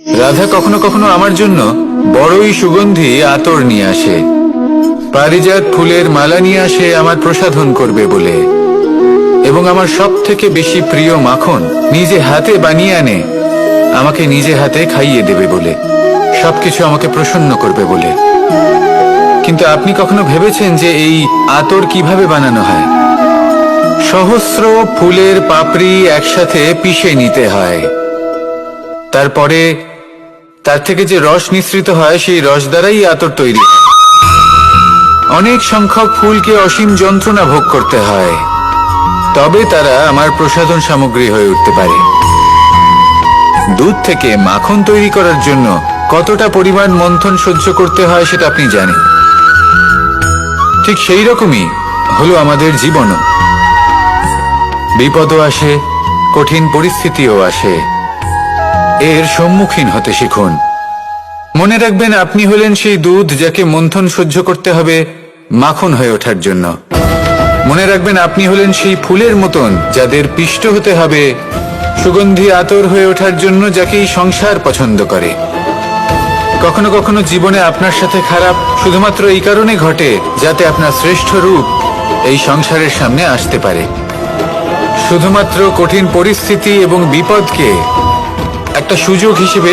রাধা কখনো কখনো আমার জন্য বড়ই সুগন্ধি আতর নিয়ে আসে, পারিজাত ফুলের মালা নিয়ে আসে আমার প্রসাধন করবে বলে, এবং আমার সব থেকে বেশি প্রিয় মাখন নিজে হাতে বানিয়ে আনে আমাকে নিজে হাতে খাইয়ে দেবে বলে, সবকিছু আমাকে প্রসন্ন করবে বলে। কিন্তু আপনি কখনো ভেবেছেন যে এই আতর কিভাবে বানানো হয়? সহস্র ফুলের পাপড়ি একসাথে পিষে নিতে হয়, তারপরে তার থেকে যে রস নিঃসৃত হয় সেই রস দ্বারাই আতর তৈরি হয়। অনেক সংখ্যক ফুলকে অসীম যন্ত্রণা ভোগ করতে হয়, তবে তারা আমার প্রসাধন সামগ্রী হয়ে উঠতে পারে। দুধ থেকে মাখন তৈরি করার জন্য কতটা পরিমাণ মন্থন সহ্য করতে হয় সেটা আপনি জানেন। ঠিক সেই রকমই হলো আমাদের জীবনও। বিপদও আসে, কঠিন পরিস্থিতিও আসে, এর সম্মুখীন হতে শিখুন। মনে রাখবেন, আপনি হলেন সেই দুধ যাকে মন্থন সহ্য করতে হবে মাখন হয়ে ওঠার জন্য। মনে রাখবেন, আপনি হলেন সেই ফুলের মতন যাদের পিষ্ট হতে হবে সুগন্ধি আতর হয়ে ওঠার জন্য, যাকে এই সংসার পছন্দ করে। কখনো কখনো জীবনে আপনার সাথে খারাপ শুধুমাত্র এই কারণে ঘটে যাতে আপনার শ্রেষ্ঠ রূপ এই সংসারের সামনে আসতে পারে। শুধুমাত্র কঠিন পরিস্থিতি এবং বিপদকে একটা সুযোগ হিসেবে